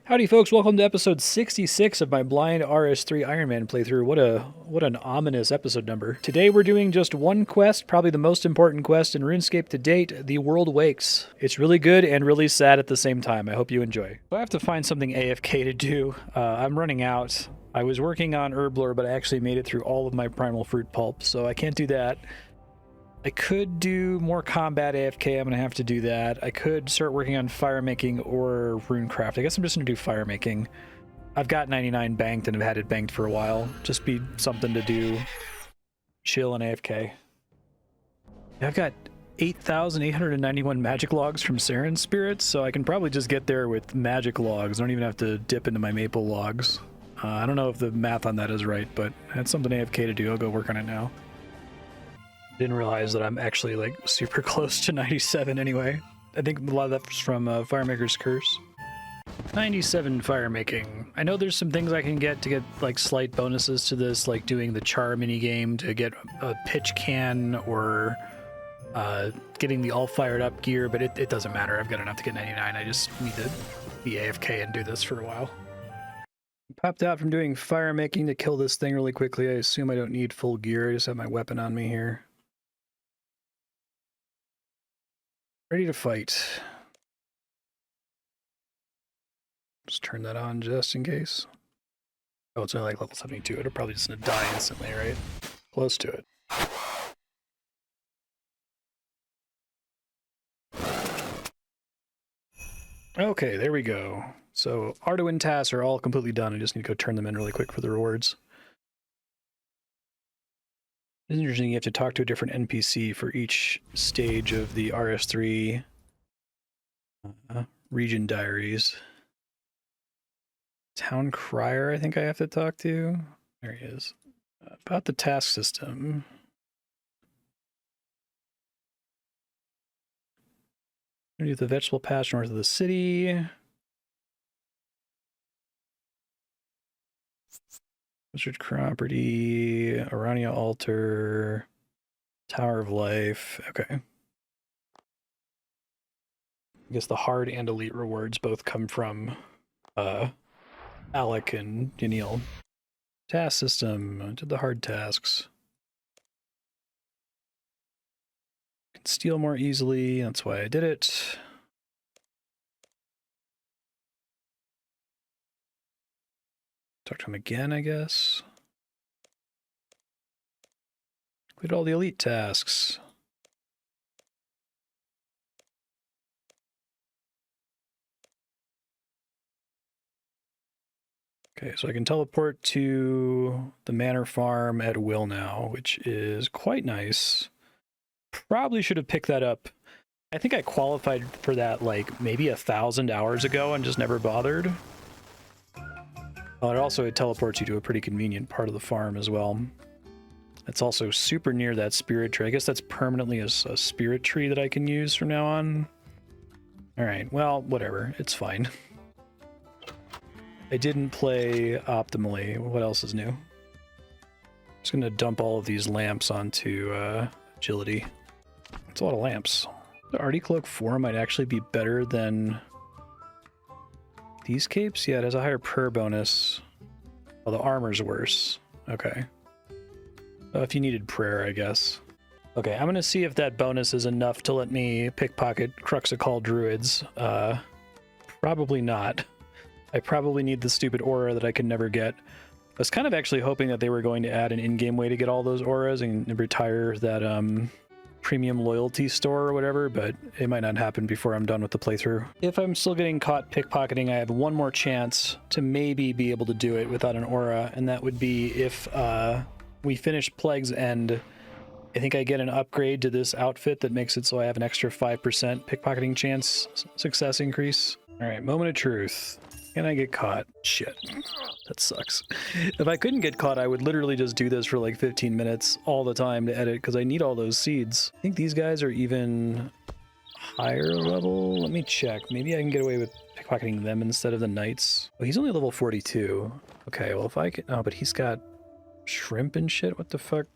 Howdy folks, welcome to episode 66 of my blind RS3 Ironman playthrough. What an ominous episode number. Today we're doing just one quest, probably the most important quest in RuneScape to date, The World Wakes. It's really good and really sad at the same time. I hope you enjoy. So I have to find something AFK to do. I'm running out. I was working on Herblore, but I actually made it through all of my primal fruit pulp, so I can't do that. I could do more combat AFK, I'm going to have to do that. I could start working on fire making or runecraft. I guess I'm just going to do fire making. I've got 99 banked and I've had it banked for a while. Just be something to do. Chill and AFK. I've got 8,891 magic logs from Saren's spirits, so I can probably just get there with magic logs. I don't even have to dip into my maple logs. I don't know if the math on that is right, but that's something AFK to do. I'll go work on it now. Didn't realize that I'm actually like super close to 97 anyway. I think a lot of that's from Firemaker's Curse. 97 fire making. I know there's some things I can get to get like slight bonuses to this, like doing the char mini game to get a pitch can or getting the all fired up gear, but it doesn't matter. I've got enough to get 99. I just need to be AFK and do this for a while. Popped out from doing fire making to kill this thing really quickly. I assume I don't need full gear. I just have my weapon on me here. Ready to fight. Just turn that on just in case. Oh, it's only like level 72. It'll probably just die instantly, right? Close to it. Okay, there we go. So Arduin tasks are all completely done. I just need to go turn them in really quick for the rewards. It's interesting, you have to talk to a different NPC for each stage of the RS3 region diaries. Town Crier, I think I have to talk to. There he is. About the task system. I'm gonna do the vegetable patch north of the city. Wizard Property, Arania Altar, Tower of Life. Okay. I guess the hard and elite rewards both come from Alec and Yanil. Task system. Did the hard tasks. Can steal more easily. That's why I did it. Talk to him again, I guess. Complete all the elite tasks. Okay, so I can teleport to the manor farm at will now, which is quite nice. Probably should have picked that up. I think I qualified for that like maybe 1,000 hours ago and just never bothered. It also teleports you to a pretty convenient part of the farm as well. It's also super near that spirit tree. I guess that's permanently a spirit tree that I can use from now on. Alright, well, whatever. It's fine. I didn't play optimally. What else is new? I'm just going to dump all of these lamps onto agility. It's a lot of lamps. The Artie Cloak 4 might actually be better than these capes? Yeah, it has a higher per bonus. Well, the armor's worse. Okay. If you needed prayer, I guess. Okay, I'm going to see if that bonus is enough to let me pickpocket Cruxicall druids. Probably not. I probably need the stupid aura that I can never get. I was kind of actually hoping that they were going to add an in-game way to get all those auras and retire that premium loyalty store or whatever, but it might not happen before I'm done with the playthrough. If I'm still getting caught pickpocketing, I have one more chance to maybe be able to do it without an aura, and that would be if we finish Plague's End. I think I get an upgrade to this outfit that makes it so I have an extra 5% pickpocketing chance success increase. All right, moment of truth. Can I get caught? Shit. That sucks. If I couldn't get caught, I would literally just do this for like 15 minutes all the time to edit because I need all those seeds. I think these guys are even higher level. Let me check. Maybe I can get away with pickpocketing them instead of the knights. Oh, he's only level 42. Okay, well if I can... Oh, but he's got shrimp and shit. What the fuck?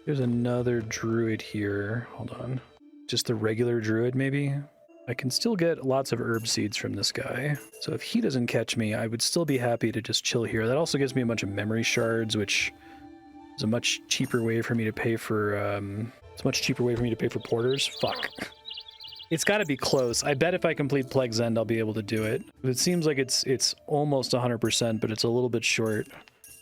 There's another druid here. Hold on. Just the regular druid, maybe? I can still get lots of herb seeds from this guy. So if he doesn't catch me, I would still be happy to just chill here. That also gives me a bunch of memory shards, which is a much cheaper way for me to pay for, it's a much cheaper way for me to pay for porters. Fuck. It's got to be close. I bet if I complete Plague's End, I'll be able to do it. It seems like it's almost 100%, but it's a little bit short.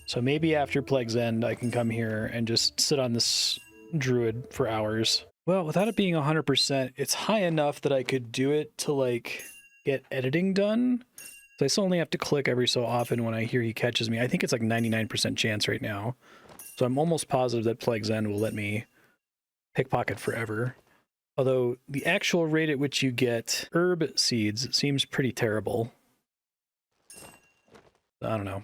So maybe after Plague's End, I can come here and just sit on this druid for hours. Well, without it being 100%, it's high enough that I could do it to, like, get editing done. So I still only have to click every so often when I hear he catches me. I think it's like 99% chance right now. So I'm almost positive that Plague's End will let me pickpocket forever. Although the actual rate at which you get herb seeds seems pretty terrible. I don't know.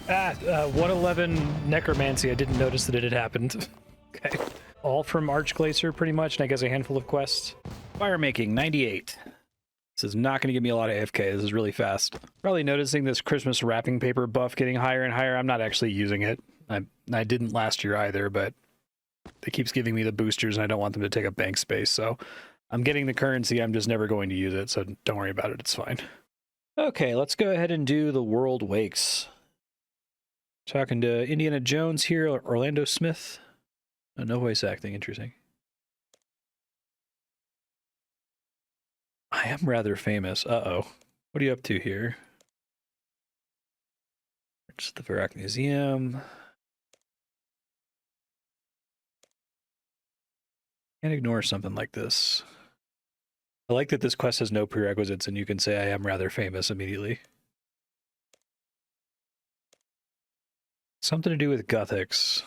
111 necromancy. I didn't notice that it had happened. Okay. All from Archglacier, pretty much, and I guess a handful of quests. Fire making, 98. This is not going to give me a lot of AFK. This is really fast. Probably noticing this Christmas wrapping paper buff getting higher and higher. I'm not actually using it. I didn't last year either, but it keeps giving me the boosters, and I don't want them to take up bank space, so I'm getting the currency. I'm just never going to use it, so don't worry about it. It's fine. Okay, let's go ahead and do the World Wakes. Talking to Indiana Jones here, Orlando Smith. Oh, no voice acting, interesting. I am rather famous. Uh-oh. What are you up to here? It's the Varrock Museum. Can't ignore something like this. I like that this quest has no prerequisites and you can say I am rather famous immediately. Something to do with Gothics.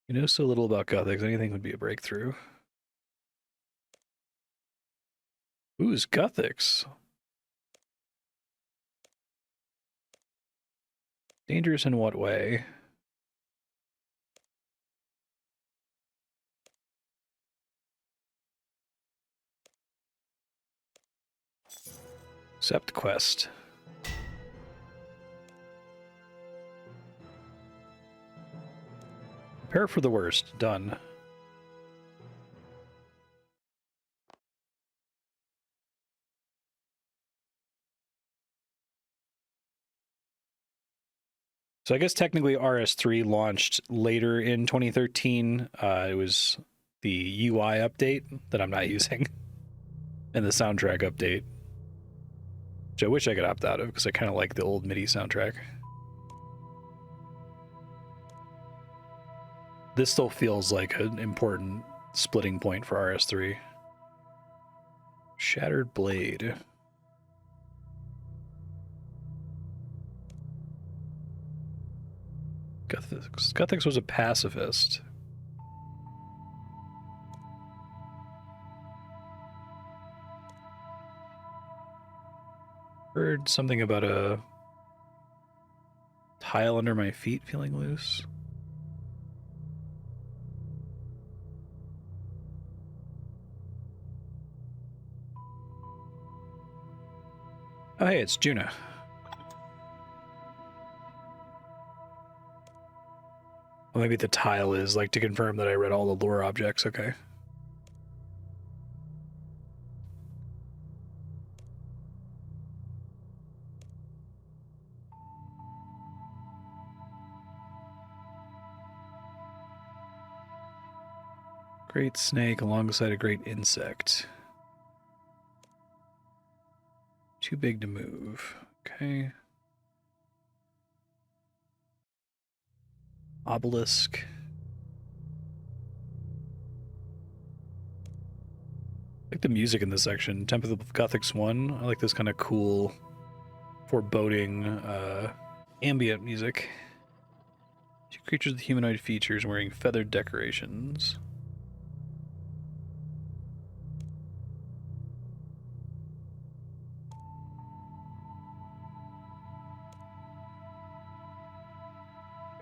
You know so little about Gothics, anything would be a breakthrough. Who's Gothics? Dangerous in what way? Accept quest. Prepare for the worst. Done. So I guess technically RS3 launched later in 2013. It was the UI update that I'm not using. And the soundtrack update. Which I wish I could opt out of, because I kind of like the old MIDI soundtrack. This still feels like an important splitting point for RS3. Shattered Blade. Gothics was a pacifist. Heard something about a tile under my feet feeling loose. Oh, hey, it's Juna. Well, maybe the tile is, like, to confirm that I read all the lore objects, okay. Great snake alongside a great insect. Too big to move. Okay. Obelisk. I like the music in this section. Temple of Gothics 1. I like this kind of cool, foreboding, ambient music. Two creatures with humanoid features wearing feathered decorations.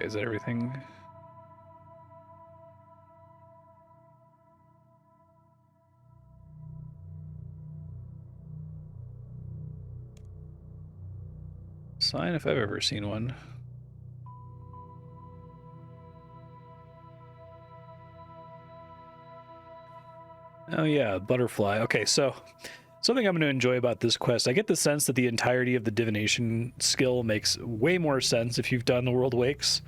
Is that everything? Sign if I've ever seen one. Oh yeah, butterfly. Okay, so something I'm going to enjoy about this quest, I get the sense that the entirety of the divination skill makes way more sense if you've done the World Wakes,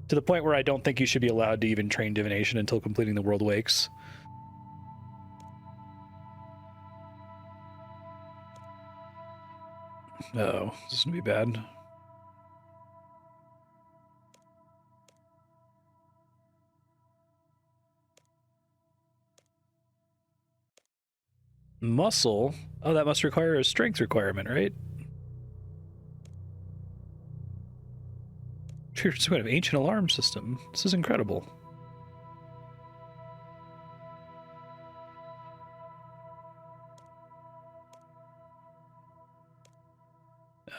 to the point where I don't think you should be allowed to even train divination until completing the World Wakes. Uh-oh, this is going to be bad. Muscle? Oh, that must require a strength requirement, right? Some kind of ancient alarm system. This is incredible.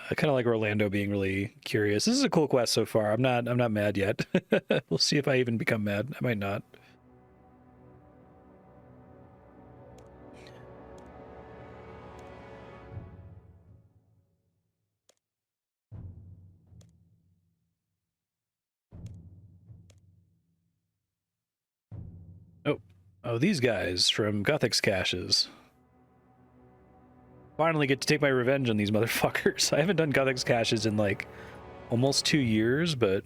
I kind of like Orlando being really curious. This is a cool quest so far. I'm not mad yet. We'll see if I even become mad. I might not. Oh, these guys from Gothic's caches. Finally get to take my revenge on these motherfuckers. I haven't done Gothic's caches in like almost 2 years, but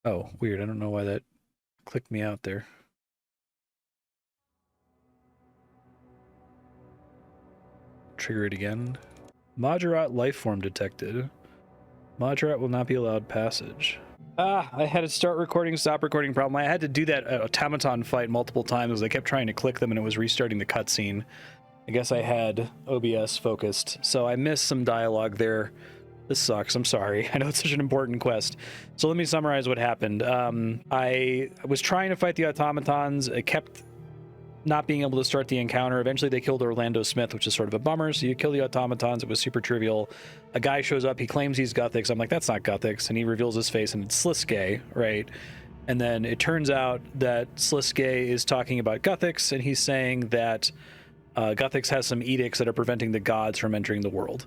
oh, weird. I don't know why that clicked me out there. Trigger it again. Moderat lifeform detected. Moderat will not be allowed passage. Ah, I had a start recording, stop recording problem. I had to do that automaton fight multiple times as I kept trying to click them and it was restarting the cutscene. I guess I had OBS focused, so I missed some dialogue there. This sucks. I'm sorry. I know it's such an important quest. So let me summarize what happened. I was trying to fight the automatons. I kept not being able to start the encounter. Eventually they killed Orlando Smith, which is sort of a bummer. So you kill the automatons. It was super trivial. A guy shows up. He claims he's Guthix. I'm like, that's not Guthix. And he reveals his face and it's Sliske, right? And then it turns out that Sliske is talking about Guthix and he's saying that Guthix has some edicts that are preventing the gods from entering the world.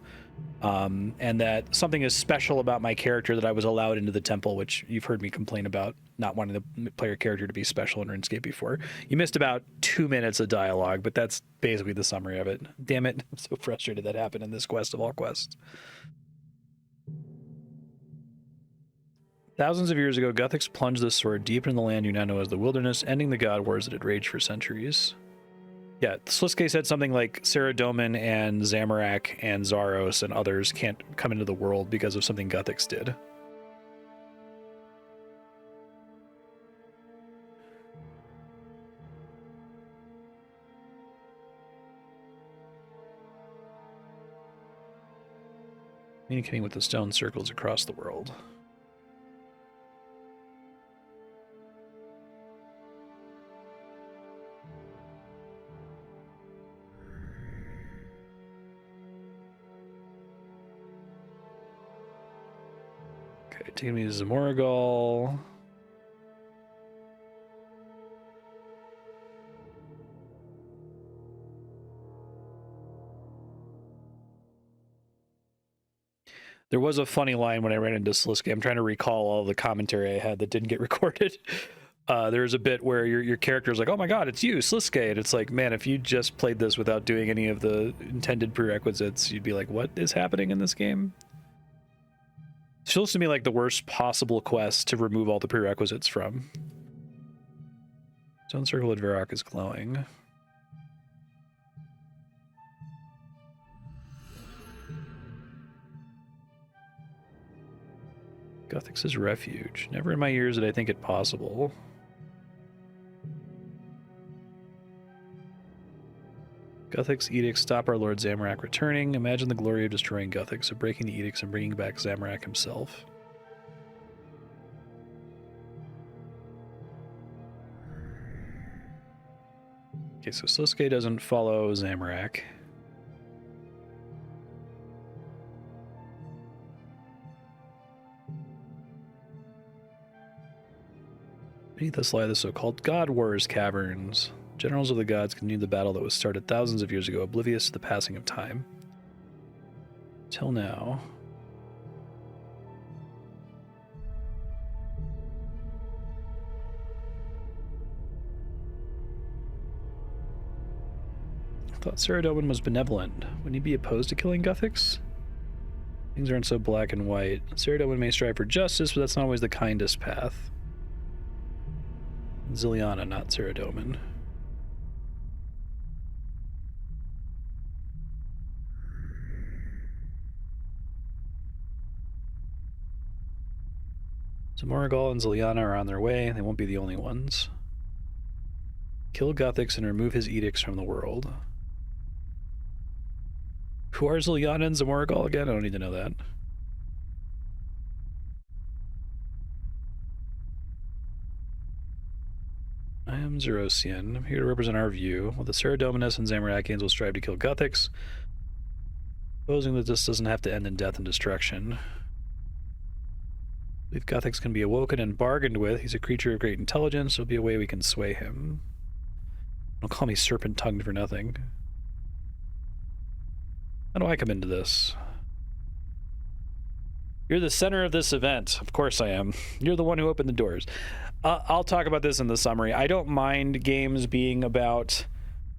And that something is special about my character that I was allowed into the temple, which you've heard me complain about not wanting the player character to be special in RuneScape before. You missed about 2 minutes of dialogue, but that's basically the summary of it. Damn it, I'm so frustrated that happened in this quest of all quests. Thousands of years ago, Guthix plunged this sword deep into the land you now know as the wilderness, ending the god wars that had raged for centuries. Yeah, Sliske said something like Saradomin and Zamorak and Zaros and others can't come into the world because of something Guthix did. Communicating with the stone circles across the world. Okay, taking me to Zamorigal. There was a funny line when I ran into Sliske. I'm trying to recall all the commentary I had that didn't get recorded. There was a bit where your character is like, oh my god, it's you, Sliske. And it's like, man, if you just played this without doing any of the intended prerequisites, you'd be like, what is happening in this game? It feels to me like the worst possible quest to remove all the prerequisites from. Stone Circle at Varrock is glowing. Guthix's refuge. Never in my years did I think it possible. Guthix edicts stop our Lord Zamorak returning. Imagine the glory of destroying Guthix, of breaking the edicts and bringing back Zamorak himself. Okay, so Sliske doesn't follow Zamorak. Beneath us lie the so-called God Wars caverns. Generals of the gods continued the battle that was started thousands of years ago, oblivious to the passing of time. Till now. thought Saradomin was benevolent. Wouldn't he be opposed to killing Gothics? Things aren't so black and white. Saradomin may strive for justice, but that's not always the kindest path. Ziliana, not Saradomin. So Morrigal and Ziliana are on their way. They won't be the only ones. Kill Gothics and remove his edicts from the world. Who are Ziliana and Zamorigal again? I don't need to know that. I am Zerosian. I'm here to represent our view. While the Saradominus and Zamorakians will strive to kill Gothics, supposing that this doesn't have to end in death and destruction. I believe Gothics can be awoken and bargained with. He's a creature of great intelligence. There'll be a way we can sway him. Don't call me serpent-tongued for nothing. How do I come into this? You're the center of this event. Of course I am. You're the one who opened the doors. I'll talk about this in the summary. I don't mind games being about,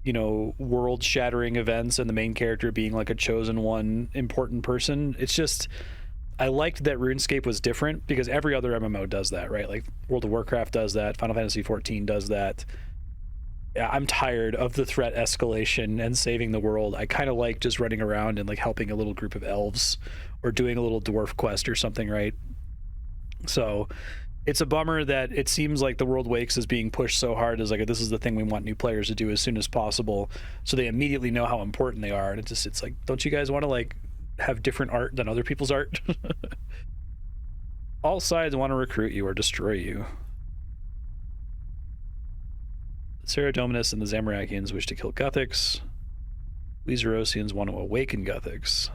you know, world-shattering events and the main character being like a chosen one important person. It's just, I liked that RuneScape was different because every other MMO does that, right? Like World of Warcraft does that, Final Fantasy XIV does that. Yeah, I'm tired of the threat escalation and saving the world. I kind of like just running around and like helping a little group of elves or doing a little dwarf quest or something, right? So it's a bummer that it seems like the World Wakes is being pushed so hard as like, this is the thing we want new players to do as soon as possible, so they immediately know how important they are. And it's like, don't you guys want to like have different art than other people's art? All sides want to recruit you or destroy you. Saradominus and the Zamorakians wish to kill Gothics. We Zerosians want to awaken Gothics.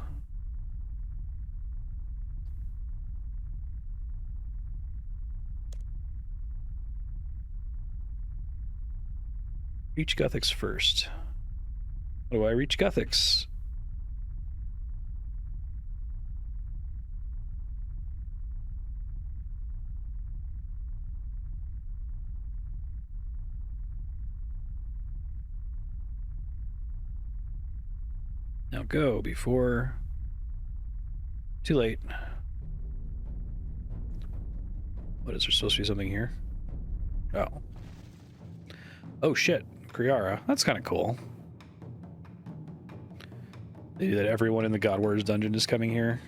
Reach Gothics first. How do I reach Gothics? Now go before... Too late. What, is there supposed to be something here? Oh. Oh shit. Kriara. That's kind of cool. They do that everyone in the God Warriors dungeon is coming here.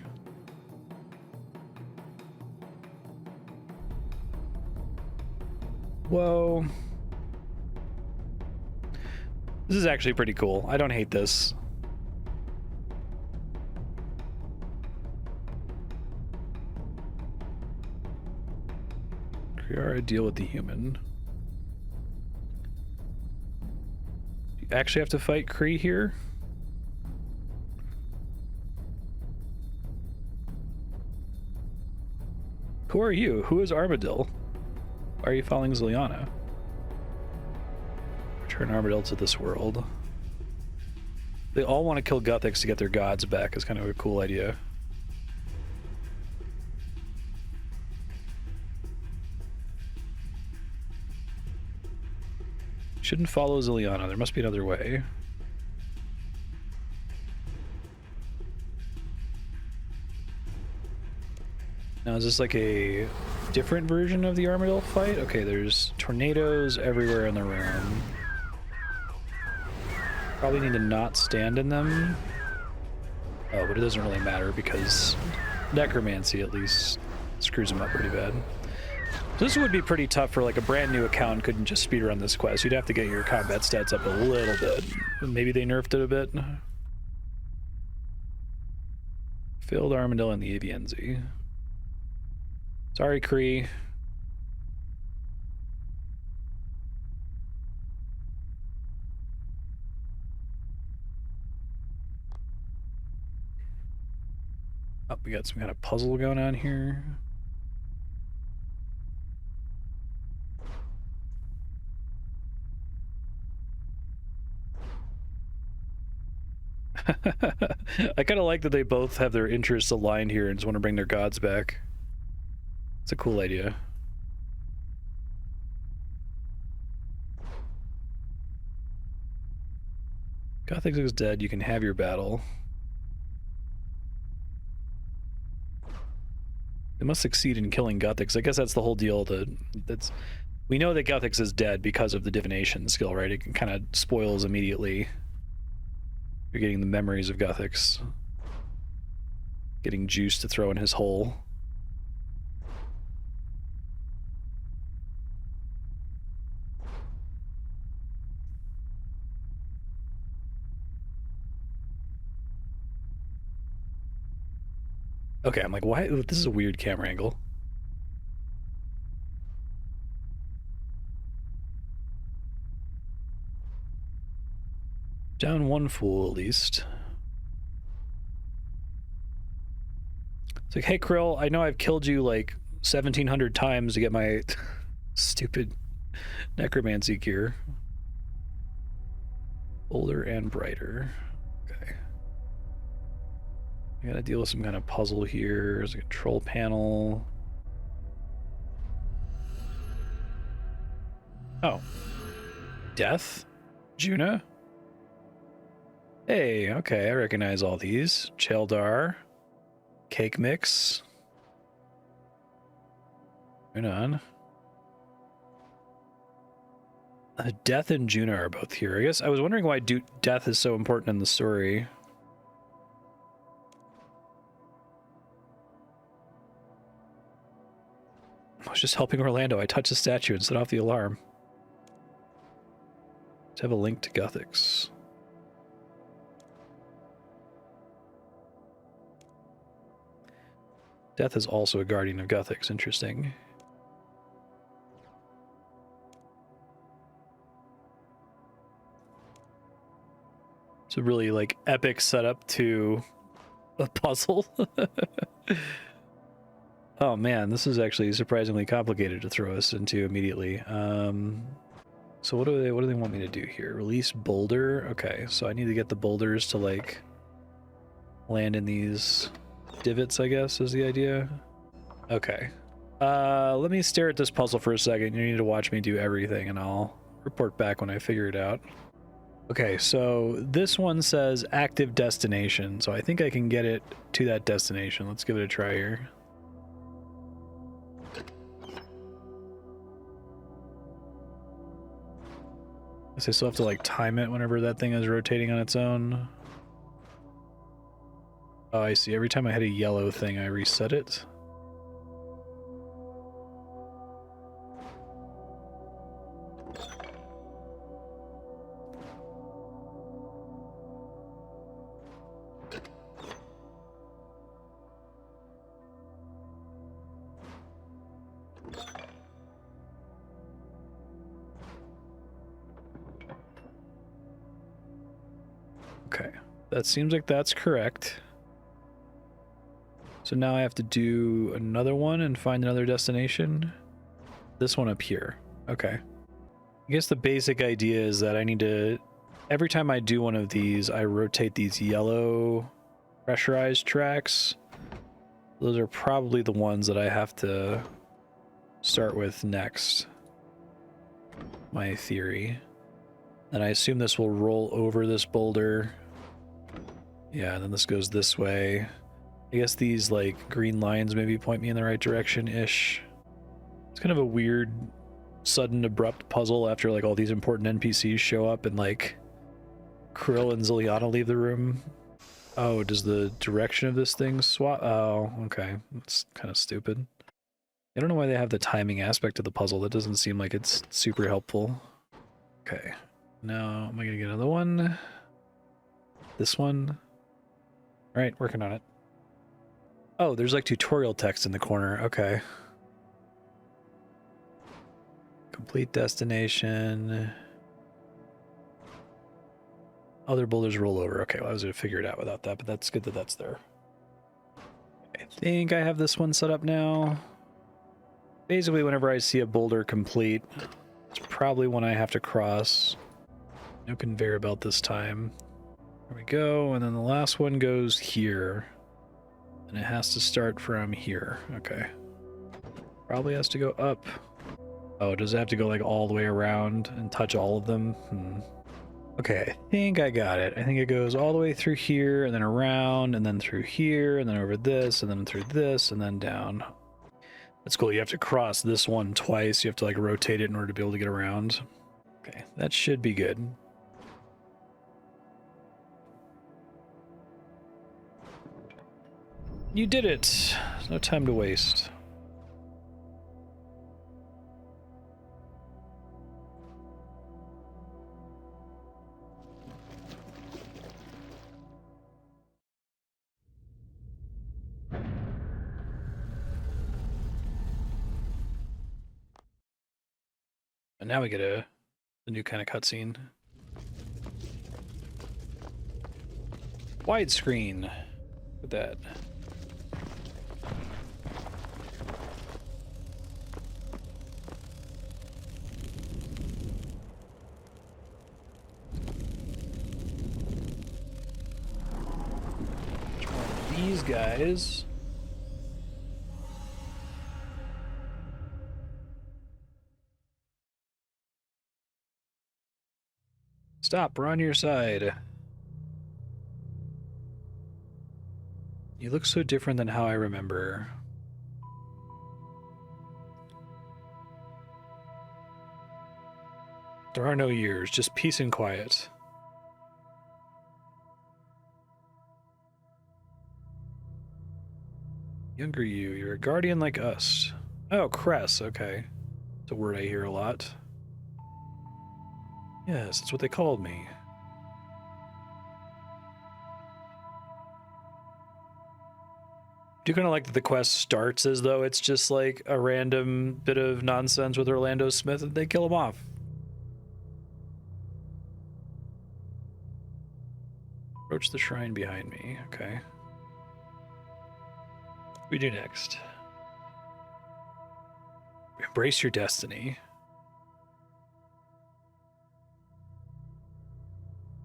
Whoa. This is actually pretty cool. I don't hate this. Kriara, deal with the human. You actually have to fight Kree here? Who are you? Who is Armadil? Why are you following Ziliana? Return Armadil to this world. They all want to kill Gothics to get their gods back. It's kind of a cool idea. Shouldn't follow Ziliana. There must be another way. Now, is this like a different version of the Armadil fight? Okay, there's tornadoes everywhere in the room. Probably need to not stand in them. Oh, but it doesn't really matter because necromancy at least screws them up pretty bad. This would be pretty tough for like a brand new account. Couldn't just speedrun this quest. You'd have to get your combat stats up a little bit. Maybe they nerfed it a bit. Failed Armadillo and the Avienzi. Sorry, Kree. Oh, we got some kind of puzzle going on here. I kind of like that they both have their interests aligned here and just want to bring their gods back. It's a cool idea. Gothic is dead. You can have your battle. They must succeed in killing Gothics. I guess that's the whole deal. We know that Gothics is dead because of the divination skill, right? It kind of spoils immediately. You're getting the memories of Gothics. Getting juice to throw in his hole. Okay, I'm like, why? This is a weird camera angle. Down one fool, at least. It's like, hey, Krill, I know I've killed you like 1,700 times to get my stupid necromancy gear. Older and brighter. Okay. I gotta deal with some kind of puzzle here. There's a control panel. Oh. Death? Juna? Hey, okay, I recognize all these. Cheldar. Cake mix. Right on. Death and Juna are both here. I guess I was wondering why Death is so important in the story. I was just helping Orlando. I touched the statue and set off the alarm. Let's have a link to Gothics. Death is also a guardian of Gothics. Interesting. It's a really like epic setup to a puzzle. Oh man, this is actually surprisingly complicated to throw us into immediately. So what do they want me to do here? Release boulder. Okay, so I need to get the boulders to like land in these divots, I guess, is the idea. Okay. Let me stare at this puzzle for a second. You need to watch me do everything and I'll report back when I figure it out. Okay, so this one says active destination, so I think I can get it to that destination. Let's give it a try here. I guess I still have to like time it whenever that thing is rotating on its own. Oh, I see. Every time I hit a yellow thing, I reset it. Okay, that seems like that's correct. So now I have to do another one and find another destination. This one up here. Okay. I guess the basic idea is that I need to, every time I do one of these, I rotate these yellow pressurized tracks. Those are probably the ones that I have to start with next. My theory. And I assume this will roll over this boulder. Yeah, and then this goes this way. I guess these like green lines maybe point me in the right direction-ish. It's kind of a weird, sudden, abrupt puzzle after like all these important NPCs show up and like Krill and Ziliana leave the room. Oh, does the direction of this thing swap? Oh, okay. That's kind of stupid. I don't know why they have the timing aspect of the puzzle. That doesn't seem like it's super helpful. Okay. Now, am I gonna get another one? This one? Alright, working on it. Oh, there's like tutorial text in the corner. Okay. Complete destination. Other boulders roll over. Okay, well, I was gonna figure it out without that, but that's good that that's there. I think I have this one set up now. Basically, whenever I see a boulder complete, it's probably one I have to cross. No conveyor belt this time. There we go, and then the last one goes here. And it has to start from here. Okay. Probably has to go up. Oh, does it have to go like all the way around and touch all of them? Okay, I think I got it. I think it goes all the way through here, and then around, and then through here, and then over this, and then through this, and then down. That's cool. You have to cross this one twice. You have to like rotate it in order to be able to get around. Okay, that should be good. You did it. There's no time to waste. And now we get a new kind of cutscene. Widescreen. Look at that. These guys. Stop, we're on your side. You look so different than how I remember. There are no years, just peace and quiet. Younger you, you're a guardian like us. Oh, Cress, okay. It's a word I hear a lot. Yes, that's what they called me. Do you kind of like that the quest starts as though it's just like a random bit of nonsense with Orlando Smith and they kill him off? Approach the shrine behind me, okay. What do we do next? Embrace your destiny.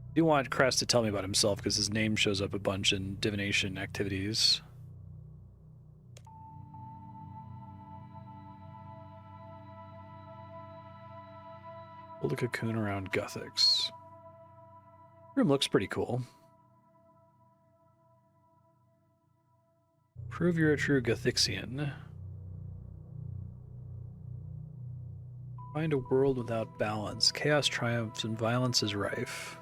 I do want Crest to tell me about himself because his name shows up a bunch in divination activities. Build a cocoon around Guthix. Room looks pretty cool. Prove you're a true Guthixian. Find a world without balance. Chaos triumphs and violence is rife.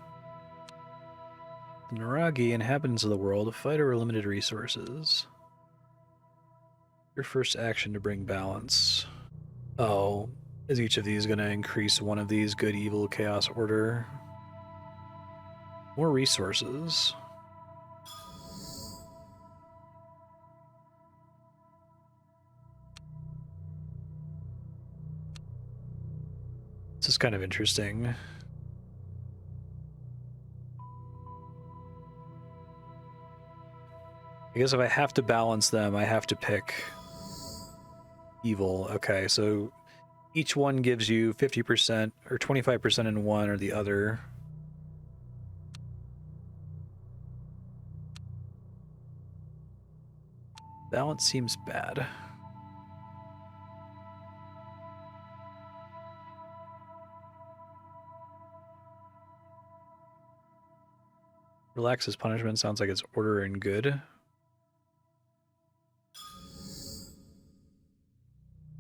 The Naragi, inhabitants of the world, fight over limited resources. Your first action to bring balance. Oh, is each of these going to increase one of these? Good, evil, chaos, order. More resources. This is kind of interesting. I guess if I have to balance them, I have to pick evil. Okay, so each one gives you 50% or 25% in one or the other. Balance seems bad. Relax as punishment sounds like it's order and good.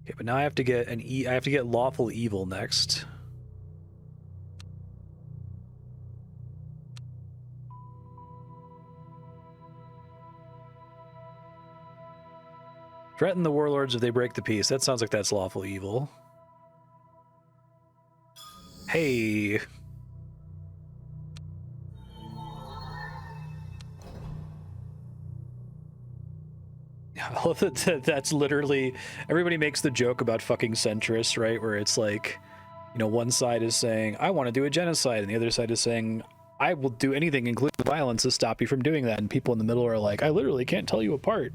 Okay, but now I have to get I have to get lawful evil next. Threaten the warlords if they break the peace. That sounds like that's lawful evil. Hey. I love that that's literally, everybody makes the joke about fucking centrists, right? Where it's like, you know, one side is saying, I want to do a genocide, and the other side is saying, I will do anything, including violence, to stop you from doing that. And people in the middle are like, I literally can't tell you apart.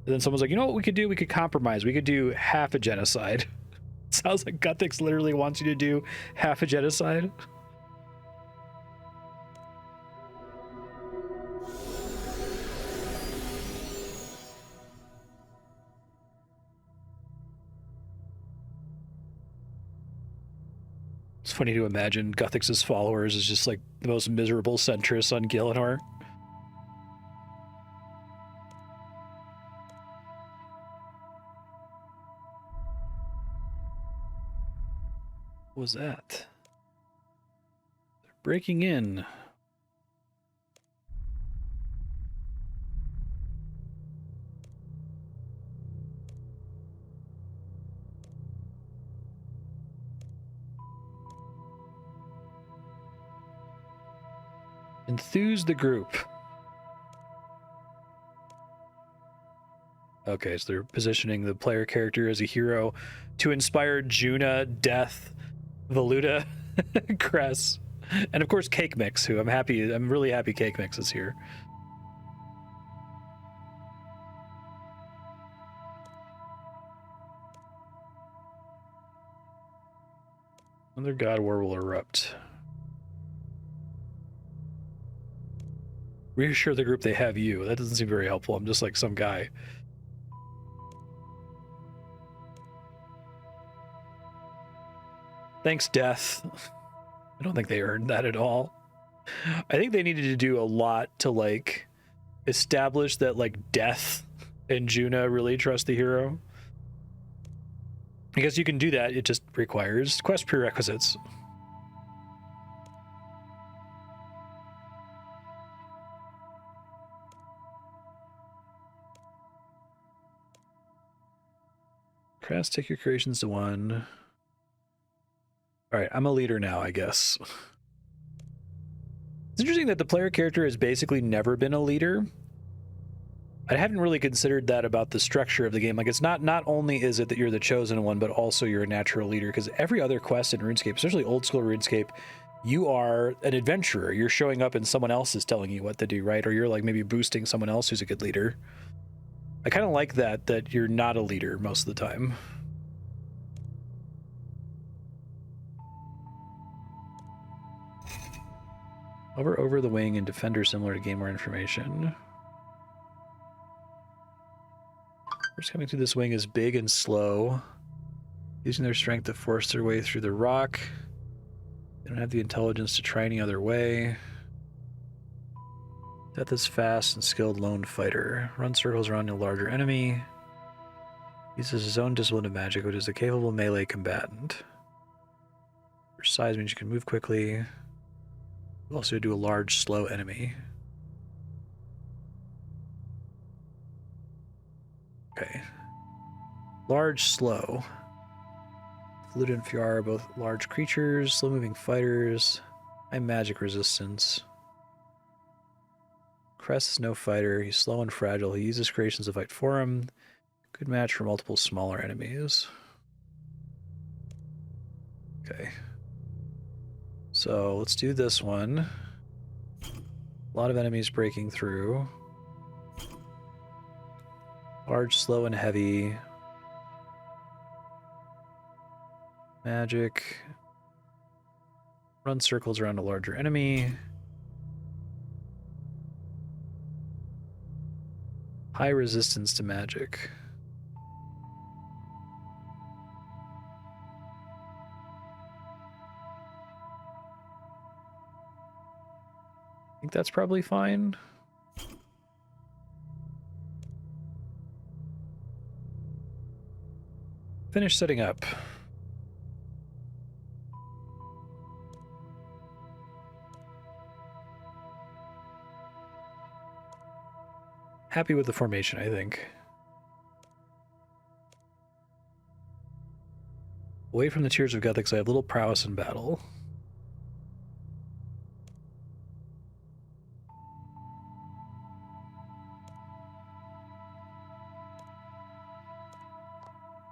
And then someone's like, you know what we could do? We could compromise. We could do half a genocide. Sounds like Guthix literally wants you to do half a genocide. It's funny to imagine Guthix's followers as just like the most miserable centrists on Gielinor. What was that? They're breaking in. Enthuse the group. Okay, so they're positioning the player character as a hero to inspire Juna, Death, Valuta, Cress, and of course Cake Mix, who I'm really happy Cake Mix is here. Another God War will erupt. Reassure the group they have you. That doesn't seem very helpful. I'm just like some guy. Thanks, Death. I don't think they earned that at all. I think they needed to do a lot to like establish that like Death and Juna really trust the hero. Because you can do that, it just requires quest prerequisites. Crass, take your creations to 1. All right, I'm a leader now, I guess. It's interesting that the player character has basically never been a leader. I haven't really considered that about the structure of the game. Like, it's not only is it that you're the chosen one, but also you're a natural leader, because every other quest in RuneScape, especially old school RuneScape, you are an adventurer. You're showing up and someone else is telling you what to do, right? Or you're like maybe boosting someone else who's a good leader. I kind of like that you're not a leader most of the time. Hover over the wing and defender similar to gain more information. First coming through this wing is big and slow, using their strength to force their way through the rock. They don't have the intelligence to try any other way. Death is fast and skilled lone fighter. Runs circles around a larger enemy. Uses his own discipline of magic, which is a capable melee combatant. Your size means you can move quickly. You also do a large, slow enemy. Okay. Large, slow. Fluid and Fiar are both large creatures, slow-moving fighters, high magic resistance. Crest is no fighter. He's slow and fragile. He uses creations to fight for him. Good match for multiple smaller enemies. Okay. So let's do this one. A lot of enemies breaking through. Large, slow, and heavy. Magic. Run circles around a larger enemy. High resistance to magic. I think that's probably fine. Finish setting up. Happy with the formation, I think. Away from the Tears of Guthix, I have little prowess in battle.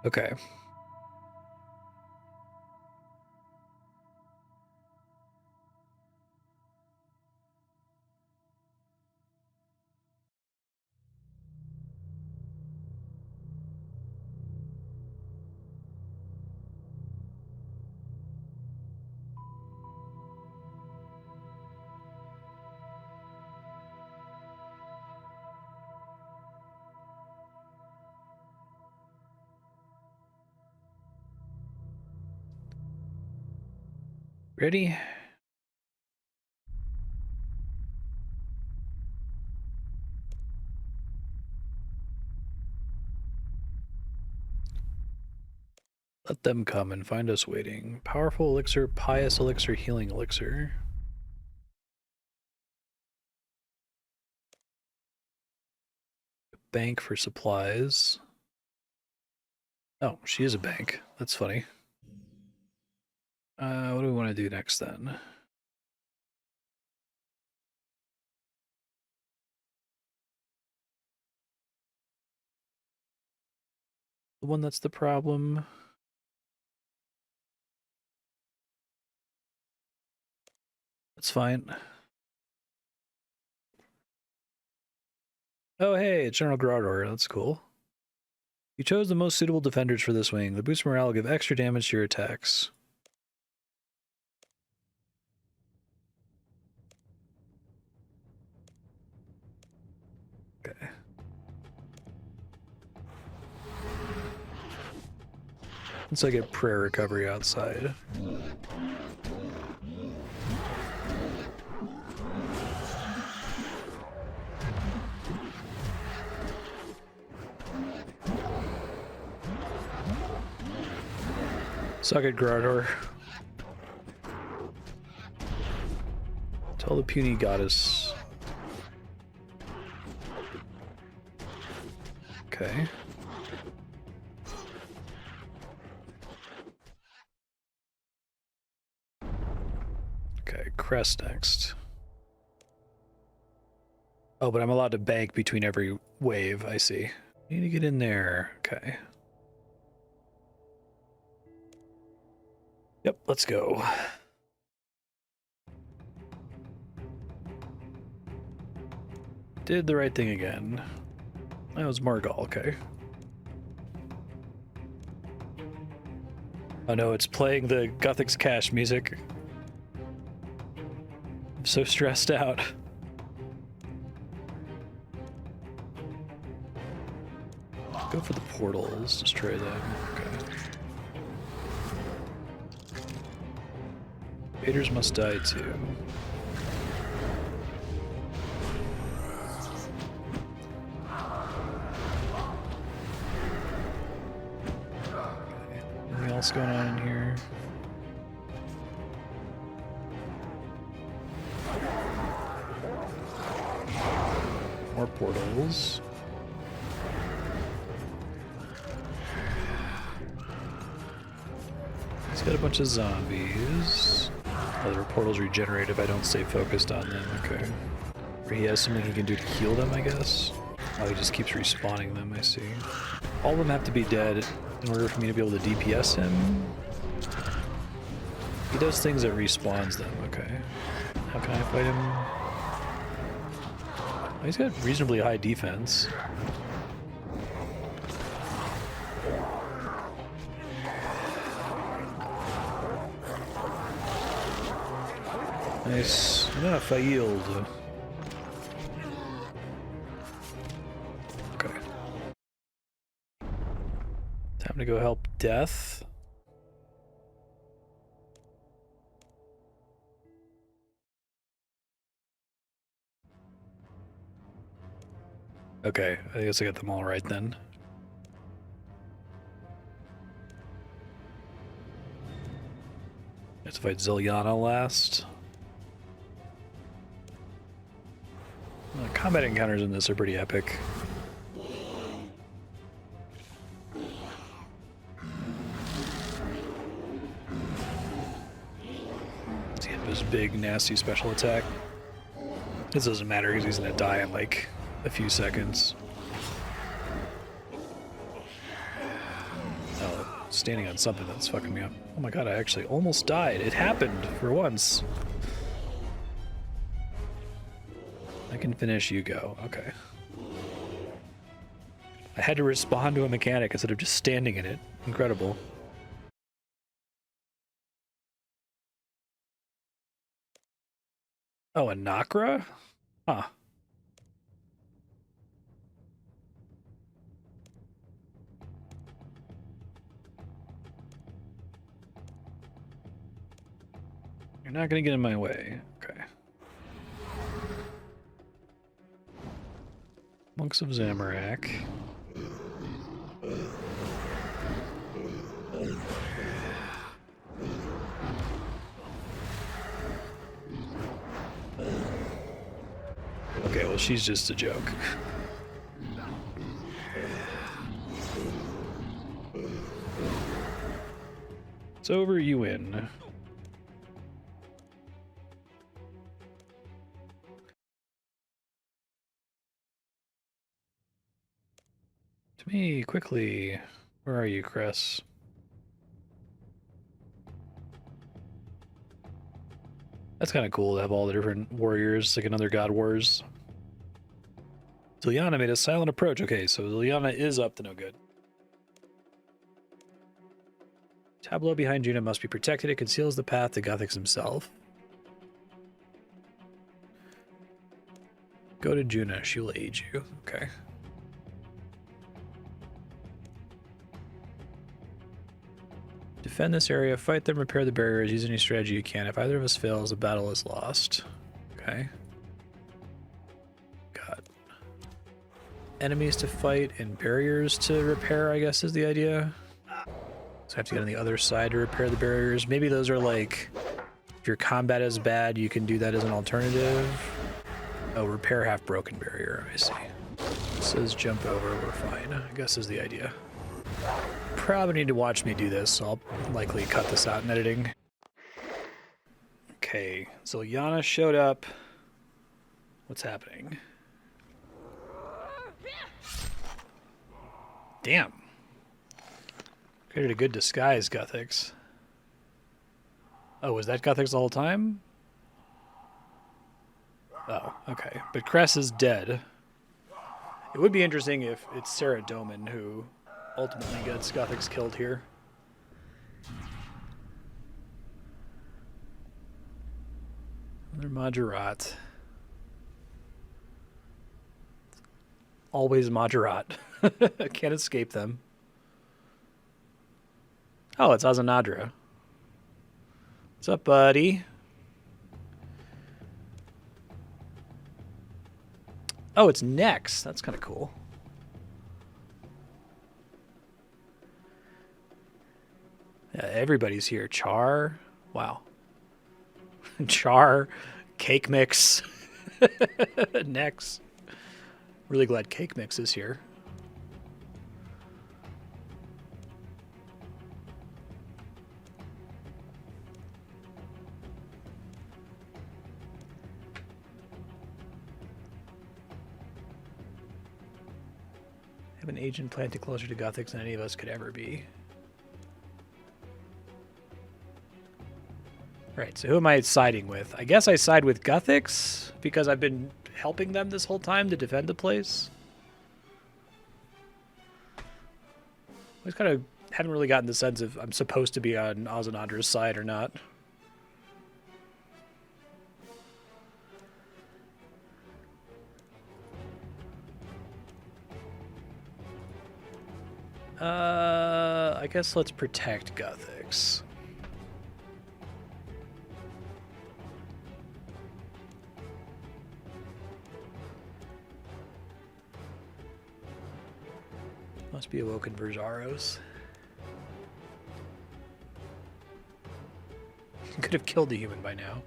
Okay. Ready? Let them come and find us waiting. Powerful elixir, pious elixir, healing elixir. Bank for supplies. Oh, she is a bank. That's funny. What do we want to do next then? The one that's the problem. That's fine. Oh, hey, it's General Grador. That's cool. You chose the most suitable defenders for this wing. The boost morale will give extra damage to your attacks. Okay. Once I get prayer recovery outside. Suck it, Grador. Tell the puny goddess. Okay. Okay, crest next. Oh, but I'm allowed to bank between every wave, I see. Need to get in there. Okay. Yep, let's go. Did the right thing again. That was Margal, okay. Oh no, it's playing the Gothic's Cash music. I'm so stressed out. Go for the portals, destroy them. Okay. Invaders must die too. Okay. Anything else going on in here? More portals. He's got a bunch of zombies. Other portals regenerate if I don't stay focused on them. Okay. Or he has something he can do to heal them, I guess. Oh, he just keeps respawning them, I see. All of them have to be dead in order for me to be able to DPS him. He does things that respawns them, okay. How can I fight him? Oh, he's got reasonably high defense. Nice. Enough, I yield. Okay. Time to go help Death. Okay, I guess I got them all right then. I have to fight Ziliana last. Combat encounters in this are pretty epic. See his big, nasty special attack. This doesn't matter because he's gonna die in like a few seconds. Oh, standing on something that's fucking me up. Oh my god, I actually almost died. It happened for once. I can finish, you go. Okay. I had to respond to a mechanic instead of just standing in it. Incredible. Oh, a Nakra? Huh. You're not going to get in my way. Okay. Monks of Zamorak. Okay, well, she's just a joke. It's over, you win. To me, quickly. Where are you, Chris? That's kind of cool to have all the different warriors, like another God Wars. Liliana made a silent approach. Okay, so Liliana is up to no good. Tableau behind Juna must be protected. It conceals the path to Guthix himself. Go to Juna. She'll aid you. Okay. Defend this area. Fight them. Repair the barriers. Use any strategy you can. If either of us fails, the battle is lost. Okay. Got enemies to fight and barriers to repair, I guess is the idea. So I have to get on the other side to repair the barriers. Maybe those are like, if your combat is bad, you can do that as an alternative. Oh, repair half broken barrier, I see. It says jump over, we're fine, I guess is the idea. Probably need to watch me do this, so I'll likely cut this out in editing. Okay, so Yana showed up. What's happening? Damn. Created a good disguise, Guthix. Oh, was that Guthix the whole time? Oh, okay. But Cress is dead. It would be interesting if it's Sarah Doman who ultimately gets Guthix killed here. Another Majorat. Always Majorat. Can't escape them. Oh, it's Azanadra. What's up, buddy? Oh, it's Nex. That's kind of cool. Yeah, everybody's here. Char. Wow. Char. Cake Mix. Nex. Really glad Cake Mix is here. An agent planted closer to Guthix than any of us could ever be. Right, so who am I siding with? I guess I side with Guthix because I've been helping them this whole time to defend the place. I just kind of haven't really gotten the sense if I'm supposed to be on Azanadra's side or not. I guess let's protect Guthix. Must be awoken Verzaros. Could have killed the human by now.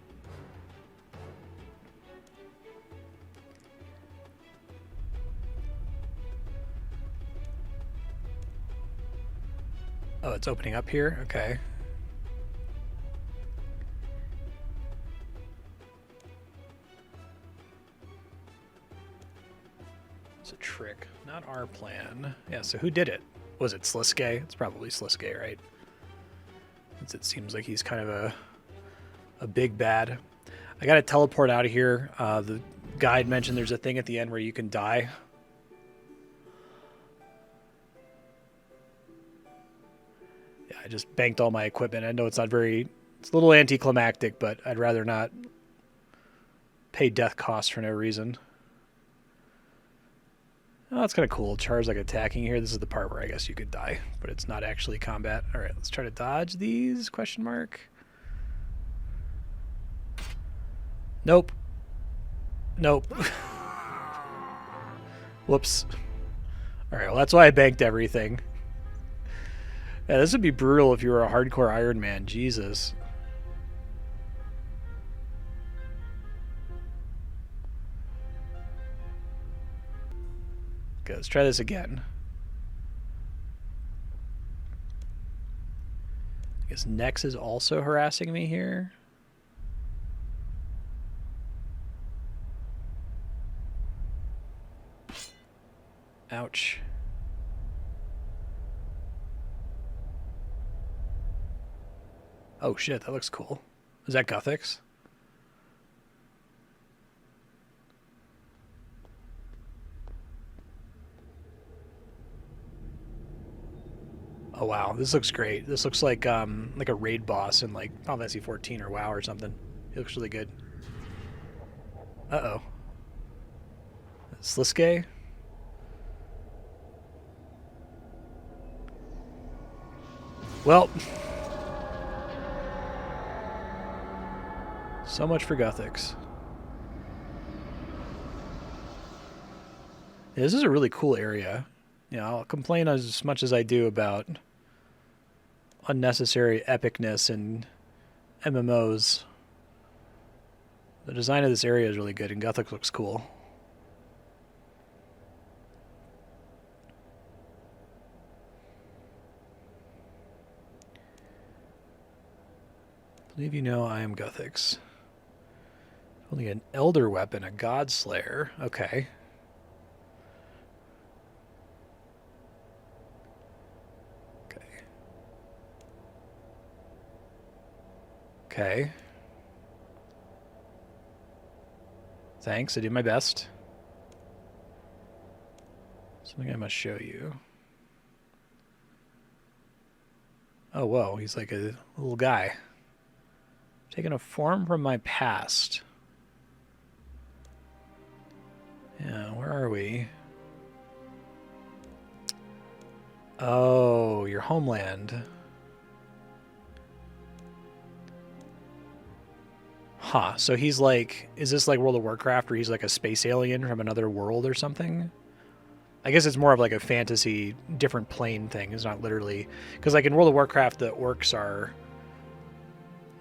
Oh, it's opening up here? Okay. It's a trick. Not our plan. Yeah, so who did it? Was it Sliske? It's probably Sliske, right? Since it seems like he's kind of a big bad. I gotta teleport out of here. The guide mentioned there's a thing at the end where you can die. I just banked all my equipment. I know it's not very... It's a little anticlimactic, but I'd rather not pay death costs for no reason. Oh, that's kind of cool. Char's like attacking here. This is the part where I guess you could die, but it's not actually combat. All right, let's try to dodge these, question mark. Nope. Nope. Whoops. Alright, well that's why I banked everything. Yeah, this would be brutal if you were a hardcore Ironman. Jesus. Okay, let's try this again. I guess Nex is also harassing me here. Ouch. Oh shit, that looks cool. Is that Guthix? Oh wow, this looks great. This looks like a raid boss in like Final Fantasy 14 or WoW or something. It looks really good. Uh-oh. Sliske? Well, so much for Guthix. Yeah, this is a really cool area. You know, I'll complain as much as I do about unnecessary epicness in MMOs. The design of this area is really good, and Guthix looks cool. I believe you know I am Guthix. Only an elder weapon, a god slayer. Okay. Okay. Thanks, I do my best. Something I must show you. Oh, whoa, he's like a little guy. Taking a form from my past. Yeah, where are we? Oh, your homeland. Huh, so he's like, is this like World of Warcraft where he's like a space alien from another world or something? I guess it's more of like a fantasy, different plane thing. It's not literally, because like in World of Warcraft, the orcs are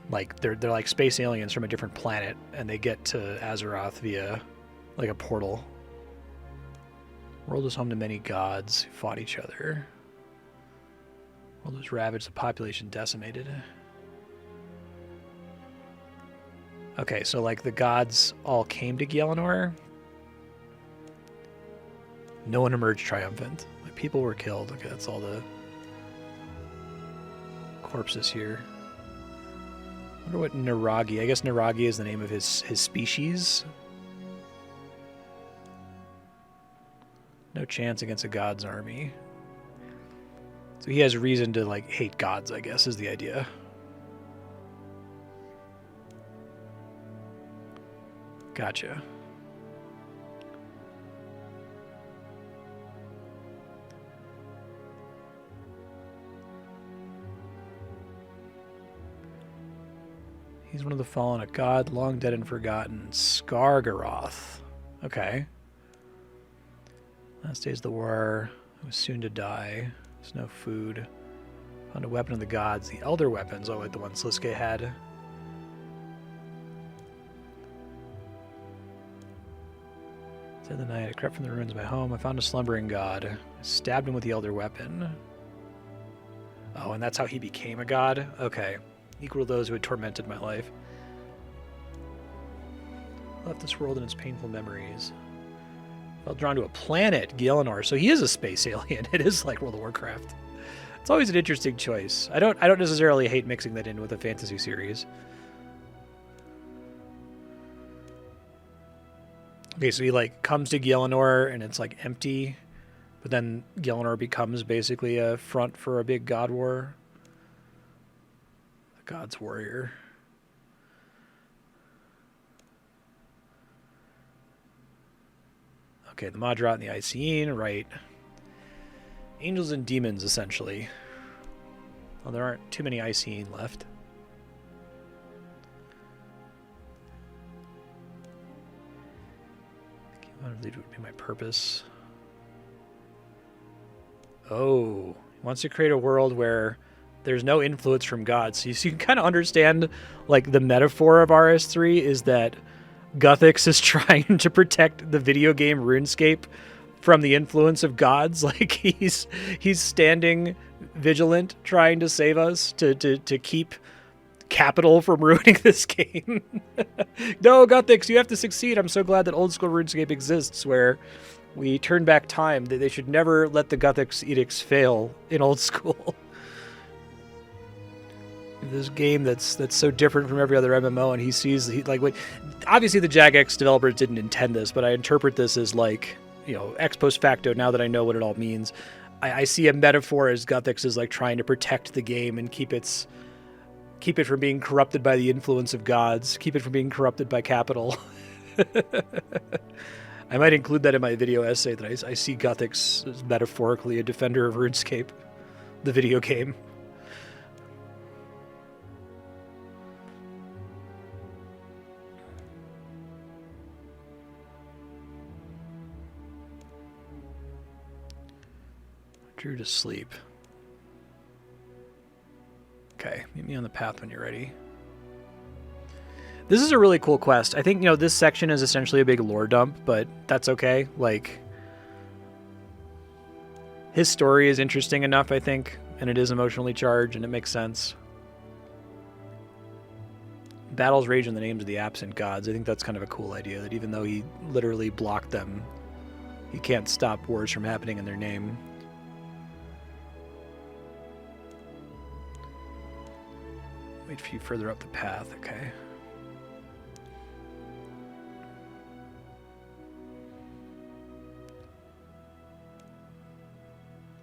like they're like space aliens from a different planet, and they get to Azeroth via like a portal. World is home to many gods who fought each other. World was ravaged, the population decimated. Okay, so like the gods all came to Gielinor. No one emerged triumphant. Like people were killed. Okay, that's all the corpses here. I wonder what Naragi. I guess Naragi is the name of his species. No chance against a god's army. So he has reason to like hate gods, I guess, is the idea. Gotcha. He's one of the fallen, a god long dead and forgotten. Skargaroth. Okay. Last days of the war. Was soon to die. There's no food. Found a weapon of the gods. The elder weapons. Oh, like the one Sliske had. Said the night, I crept from the ruins of my home. I found a slumbering god. I stabbed him with the elder weapon. Oh, and that's how he became a god? Okay. Equal to those who had tormented my life. Left this world and its painful memories. Felt drawn to a planet, Gielinor. So he is a space alien. It is like World of Warcraft. It's always an interesting choice. I don't necessarily hate mixing that in with a fantasy series. Okay, so he like comes to Gielinor and it's like empty, but then Gielinor becomes basically a front for a big god war. The God's Warrior. Okay, the Madrat and the Icene, right. Angels and demons, essentially. Well, there aren't too many Icene left. I believe it would be my purpose. Oh, he wants to create a world where there's no influence from God. So you can kind of understand, like, the metaphor of RS3 is that Guthix is trying to protect the video game RuneScape from the influence of gods. Like, he's standing vigilant, trying to save us, to keep capital from ruining this game. No, Guthix, you have to succeed. I'm so glad that old school RuneScape exists, where we turn back time. They should never let the Guthix edicts fail in old school. This game that's so different from every other MMO, and he sees obviously the Jagex developers didn't intend this, but I interpret this as, like, you know, ex post facto. Now that I know what it all means, I see a metaphor as Guthix is like trying to protect the game and keep it from being corrupted by the influence of gods, keep it from being corrupted by capital. I might include that in my video essay, that I see Guthix as metaphorically a defender of RuneScape, the video game. Drew to sleep. Okay, meet me on the path when you're ready. This is a really cool quest. I think, you know, this section is essentially a big lore dump, but that's okay. Like, his story is interesting enough, I think, and it is emotionally charged, and it makes sense. Battles rage in the names of the absent gods. I think that's kind of a cool idea, that even though he literally blocked them, he can't stop wars from happening in their name. Wait for you further up the path, okay.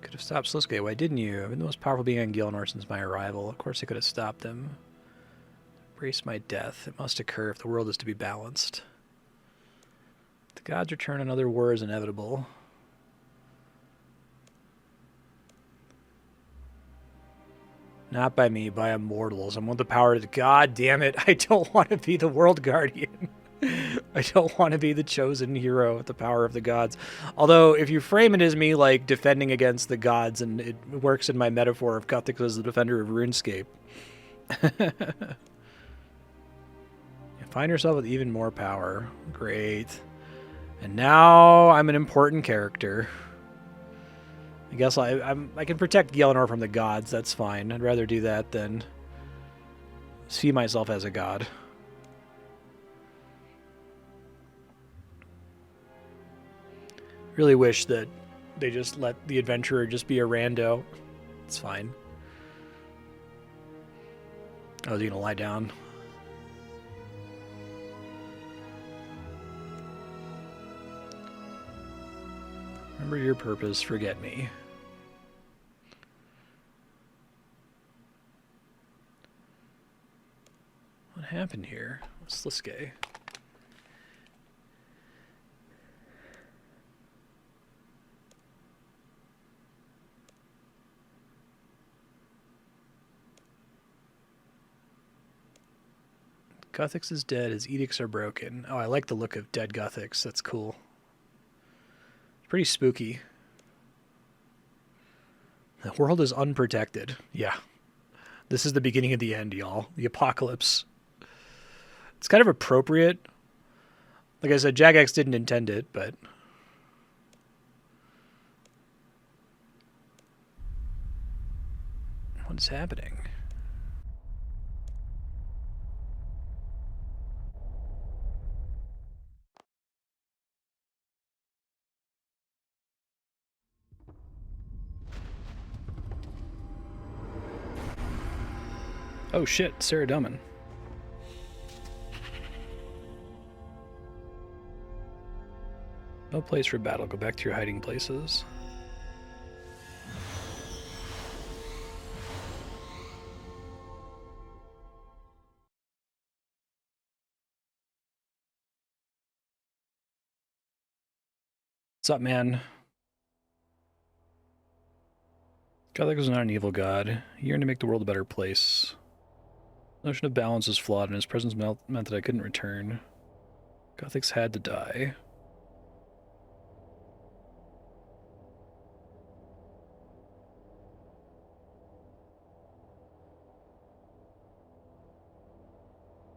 Could have stopped Sliske. Why didn't you? I've been the most powerful being on Gilnor since my arrival. Of course I could have stopped him. Embrace my death. It must occur if the world is to be balanced. The gods return, another war is inevitable. Not by me, by immortals. I want the power to... God damn it. I don't want to be the world guardian. I don't want to be the chosen hero with the power of the gods. Although, if you frame it as me, like, defending against the gods, and it works in my metaphor of Guthix as the defender of RuneScape. You find yourself with even more power. Great. And now I'm an important character. I guess I can protect Gielinor from the gods. That's fine. I'd rather do that than see myself as a god. Really wish that they just let the adventurer just be a rando. It's fine. Oh, is he gonna lie down? Remember your purpose, forget me. What happened here? What's Sliske? Guthix is dead, his edicts are broken. Oh, I like the look of dead Guthix. That's cool. Pretty spooky. The world is unprotected. Yeah. This is the beginning of the end, y'all. The apocalypse. It's kind of appropriate. Like I said, Jagex didn't intend it, but... What's happening? Oh shit, Sarah Dummin. No place for battle. Go back to your hiding places. What's up, man? Guthix is not an evil god. He yearned to make the world a better place. The notion of balance is flawed, and his presence meant that I couldn't return. Guthix had to die.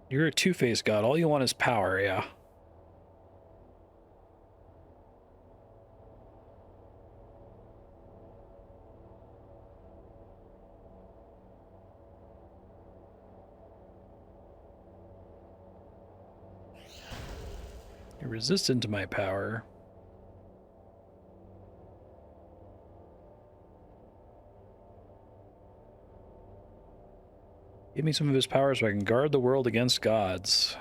You're a two-faced god. All you want is power, yeah. You're resistant to my power. Give me some of his power so I can guard the world against gods.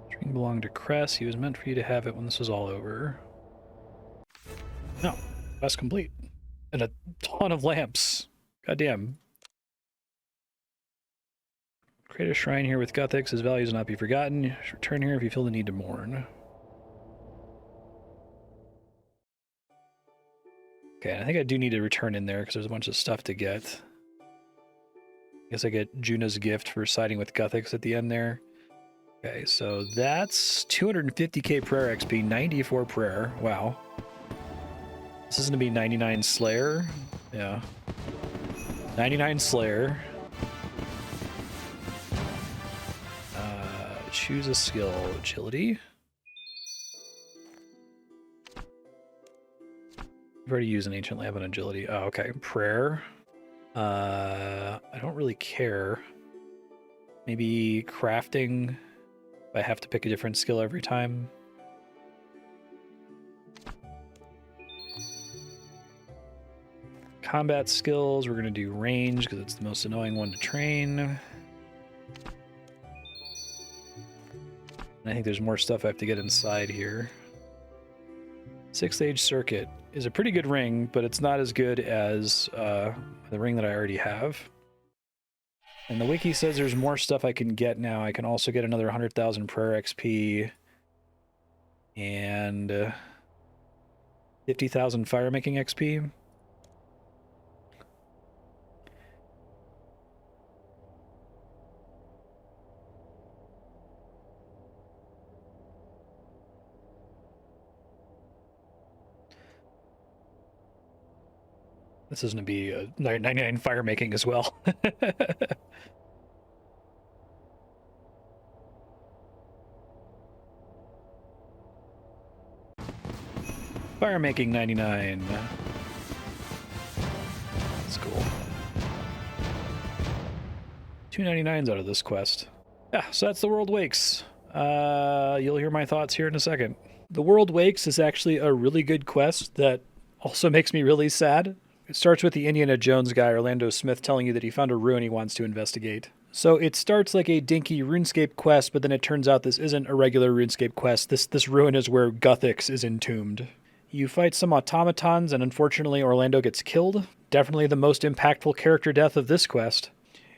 String belonged to Cress. He was meant for you to have it when this is all over. No, quest complete. And a ton of lamps. Goddamn. Create a shrine here with Guthix. His values will not be forgotten. Return here if you feel the need to mourn. Okay, I think I do need to return in there because there's a bunch of stuff to get. I guess I get Juna's gift for siding with Guthix at the end there. Okay, so that's 250k prayer XP, 94 prayer. Wow. This is going to be 99 Slayer. Yeah. 99 Slayer. Choose a skill. Agility. I've already used an Ancient Lamp on Agility. Oh, okay. Prayer. I don't really care. Maybe Crafting. If I have to pick a different skill every time. Combat skills, we're going to do range because it's the most annoying one to train. And I think there's more stuff I have to get inside here. 6th Age Circuit is a pretty good ring, but it's not as good as the ring that I already have. And the wiki says there's more stuff I can get now. I can also get another 100,000 prayer XP and 50,000 fire making XP. This is going to be 99 fire making as well. Fire making 99. That's cool. 299s out of this quest. Yeah, so that's the World Wakes. You'll hear my thoughts here in a second. The World Wakes is actually a really good quest that also makes me really sad. It starts with the Indiana Jones guy, Orlando Smith, telling you that he found a ruin he wants to investigate. So it starts like a dinky RuneScape quest, but then it turns out this isn't a regular RuneScape quest. This ruin is where Guthix is entombed. You fight some automatons, and unfortunately Orlando gets killed. Definitely the most impactful character death of this quest.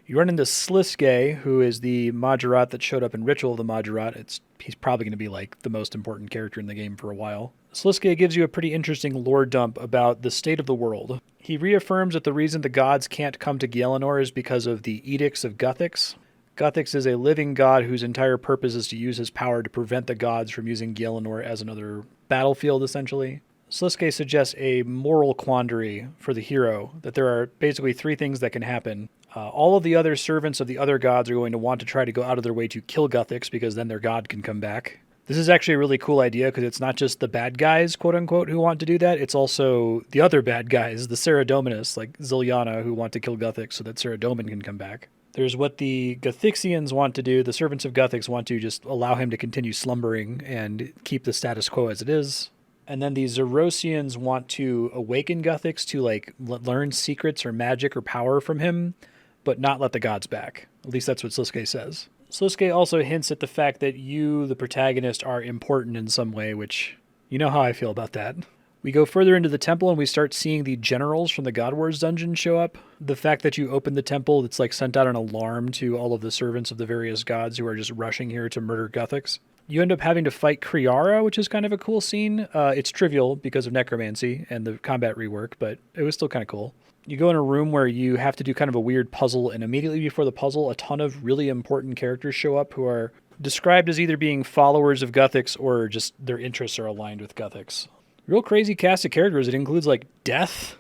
You run into Sliske, who is the Majorat that showed up in Ritual of the Majorat. He's probably going to be like the most important character in the game for a while. Sliske gives you a pretty interesting lore dump about the state of the world. He reaffirms that the reason the gods can't come to Gielinor is because of the edicts of Guthix. Guthix is a living god whose entire purpose is to use his power to prevent the gods from using Gielinor as another battlefield, essentially. Sliske suggests a moral quandary for the hero, that there are basically 3 things that can happen. All of the other servants of the other gods are going to want to try to go out of their way to kill Guthix because then their god can come back. This is actually a really cool idea because it's not just the bad guys, quote-unquote, who want to do that. It's also the other bad guys, the Saradominists, like Ziliana, who want to kill Guthix so that Saradomin can come back. There's what the Guthixians want to do. The servants of Guthix want to just allow him to continue slumbering and keep the status quo as it is. And then the Zerosians want to awaken Guthix to like learn secrets or magic or power from him, but not let the gods back. At least that's what Sliske says. Sliske also hints at the fact that you, the protagonist, are important in some way, which you know how I feel about that. We go further into the temple and we start seeing the generals from the God Wars dungeon show up. The fact that you open the temple, it's like sent out an alarm to all of the servants of the various gods who are just rushing here to murder Guthix. You end up having to fight Kriara, which is kind of a cool scene. It's trivial because of necromancy and the combat rework, but it was still kind of cool. You go in a room where you have to do kind of a weird puzzle, and immediately before the puzzle, a ton of really important characters show up who are described as either being followers of Guthix or just their interests are aligned with Guthix. Real crazy cast of characters. It includes like Death,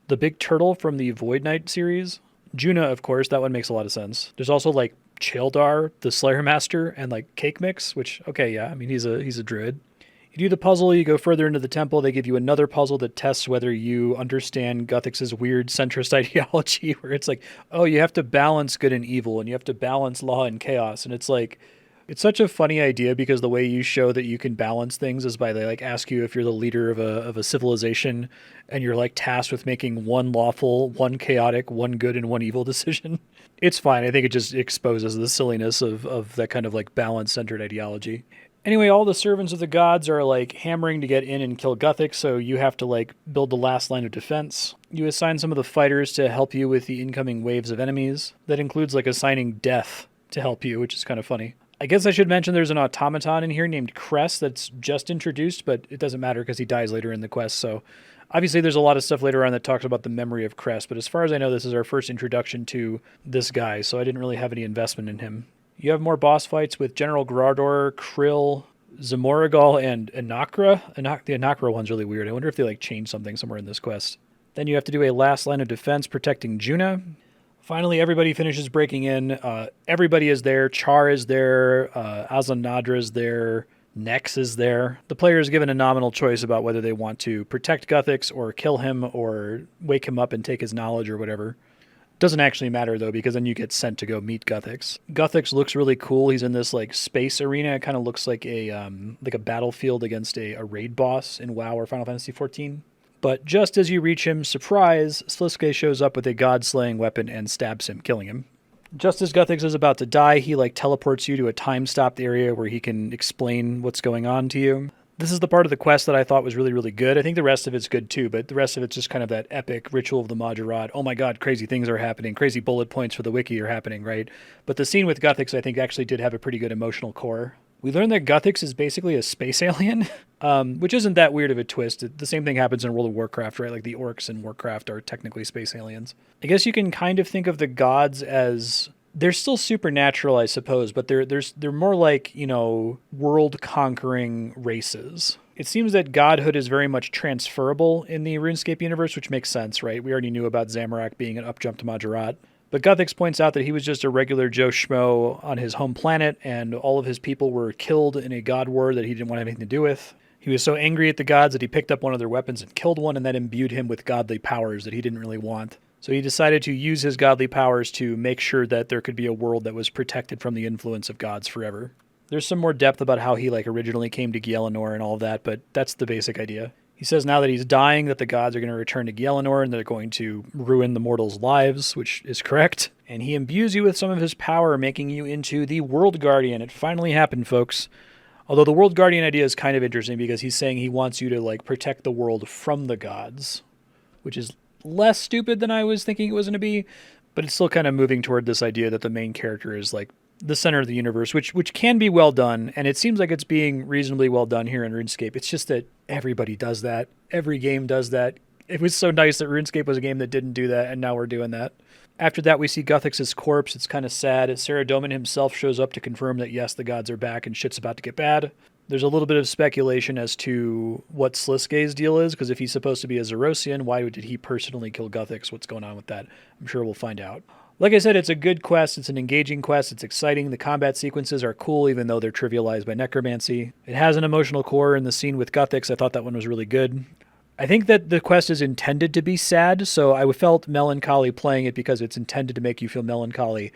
the big turtle from the Void Knight series. Juna, of course, that one makes a lot of sense. There's also like Childar, the Slayer Master, and like Cake Mix, which, okay, yeah, I mean, he's a druid. You do the puzzle, you go further into the temple, they give you another puzzle that tests whether you understand Guthix's weird centrist ideology, where it's like, oh, you have to balance good and evil, and you have to balance law and chaos, and it's like, it's such a funny idea because the way you show that you can balance things is by they like ask you if you're the leader of a civilization and you're like tasked with making one lawful, one chaotic, one good, and one evil decision. It's fine. I think it just exposes the silliness of that kind of like balance-centered ideology. Anyway, all the servants of the gods are like hammering to get in and kill Guthix, so you have to like build the last line of defense. You assign some of the fighters to help you with the incoming waves of enemies. That includes like assigning Death to help you, which is kind of funny. I guess I should mention there's an automaton in here named Cress that's just introduced, but it doesn't matter because he dies later in the quest. So obviously there's a lot of stuff later on that talks about the memory of Cress, but as far as I know, this is our first introduction to this guy, so I didn't really have any investment in him. You have more boss fights with General Grardor, Krill, Zamoragal, and Anakra. The Anakra one's really weird. I wonder if they like changed something somewhere in this quest. Then you have to do a last line of defense protecting Juna. Finally, everybody finishes breaking in. Everybody is there. Char is there. Azanadra is there. Nex is there. The player is given a nominal choice about whether they want to protect Guthix or kill him or wake him up and take his knowledge or whatever. Doesn't actually matter, though, because then you get sent to go meet Guthix. Guthix looks really cool. He's in this like space arena. It kind of looks like a battlefield against a raid boss in WoW or Final Fantasy XIV. But just as you reach him, surprise, Sliske shows up with a god-slaying weapon and stabs him, killing him. Just as Guthix is about to die, he like teleports you to a time-stopped area where he can explain what's going on to you. This is the part of the quest that I thought was really, really good. I think the rest of it's good too, but the rest of it's just kind of that epic ritual of the Majorat. Oh my god, crazy things are happening. Crazy bullet points for the wiki are happening, right? But the scene with Guthix, I think, actually did have a pretty good emotional core. We learned that Guthix is basically a space alien, which isn't that weird of a twist. The same thing happens in World of Warcraft, right? Like the orcs in Warcraft are technically space aliens. I guess you can kind of think of the gods as... They're still supernatural, I suppose, but they're more like, you know, world-conquering races. It seems that godhood is very much transferable in the RuneScape universe, which makes sense, right? We already knew about Zamorak being an upjump to Majorat. But Guthix points out that he was just a regular Joe Schmo on his home planet, and all of his people were killed in a god war that he didn't want anything to do with. He was so angry at the gods that he picked up one of their weapons and killed one, and that imbued him with godly powers that he didn't really want. So he decided to use his godly powers to make sure that there could be a world that was protected from the influence of gods forever. There's some more depth about how he originally came to Gielinor and all of that, but that's the basic idea. He says now that he's dying that the gods are going to return to Gielinor and they're going to ruin the mortals' lives, which is correct. And he imbues you with some of his power, making you into the World Guardian. It finally happened, folks. Although the World Guardian idea is kind of interesting because he's saying he wants you to protect the world from the gods, which is less stupid than I was thinking it was going to be, but it's still kind of moving toward this idea that the main character is the center of the universe, which can be well done, and it seems like it's being reasonably well done here in RuneScape. It's just that everybody does that. Every game does that. It was so nice that RuneScape was a game that didn't do that, and now we're doing that. After that, we see Guthix's corpse. It's kind of sad. Sarah Doman himself shows up to confirm that, yes, the gods are back and shit's about to get bad. There's a little bit of speculation as to what Sliske's deal is, because if he's supposed to be a Zerosian, why did he personally kill Guthix? What's going on with that? I'm sure we'll find out. Like I said, it's a good quest. It's an engaging quest. It's exciting. The combat sequences are cool, even though they're trivialized by necromancy. It has an emotional core in the scene with Guthix. I thought that one was really good. I think that the quest is intended to be sad, so I felt melancholy playing it because it's intended to make you feel melancholy.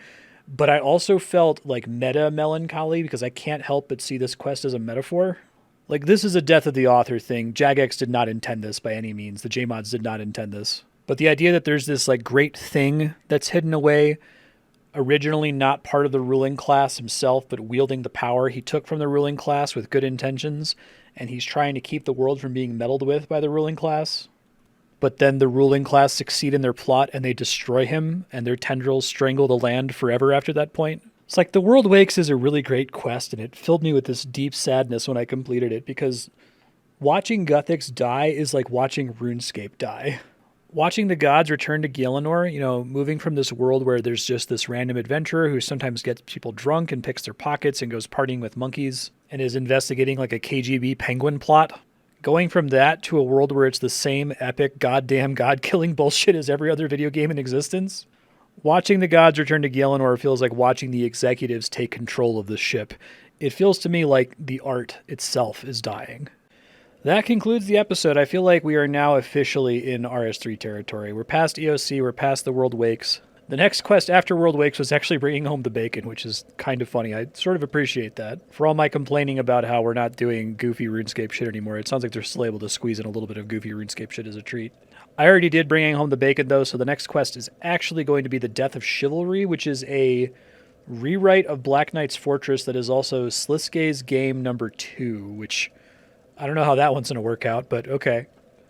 But I also felt meta melancholy because I can't help but see this quest as a metaphor. This is a death of the author thing. Jagex did not intend this by any means. The JMods did not intend this. But the idea that there's this great thing that's hidden away, originally not part of the ruling class himself, but wielding the power he took from the ruling class with good intentions, and he's trying to keep the world from being meddled with by the ruling class. But then the ruling class succeed in their plot and they destroy him, and their tendrils strangle the land forever after that point. It's like the World Wakes is a really great quest, and it filled me with this deep sadness when I completed it, because watching Guthix die is like watching RuneScape die. Watching the gods return to Gielinor, moving from this world where there's just this random adventurer who sometimes gets people drunk and picks their pockets and goes partying with monkeys and is investigating like a KGB penguin plot. Going from that to a world where it's the same epic goddamn god-killing bullshit as every other video game in existence. Watching the gods return to Gielinor feels like watching the executives take control of the ship. It feels to me like the art itself is dying. That concludes the episode. I feel like we are now officially in RS3 territory. We're past EOC, we're past the World Wakes. The next quest after World Wakes was actually bringing home the bacon, which is kind of funny. I sort of appreciate that. For all my complaining about how we're not doing goofy RuneScape shit anymore, it sounds like they're still able to squeeze in a little bit of goofy RuneScape shit as a treat. I already did bringing home the bacon, though, so the next quest is actually going to be the Death of Chivalry, which is a rewrite of Black Knight's Fortress that is also Sliskay's game number 2, which I don't know how that one's going to work out, but okay.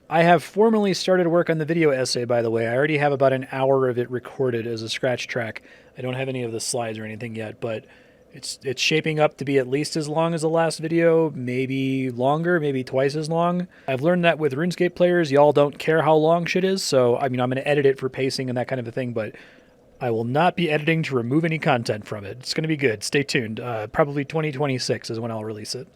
I have formally started work on the video essay, by the way. I already have about an hour of it recorded as a scratch track. I don't have any of the slides or anything yet, but it's shaping up to be at least as long as the last video, maybe longer, maybe twice as long. I've learned that with RuneScape players, y'all don't care how long shit is, so I'm going to edit it for pacing and that kind of a thing, but I will not be editing to remove any content from it. It's going to be good. Stay tuned. Probably 2026 is when I'll release it.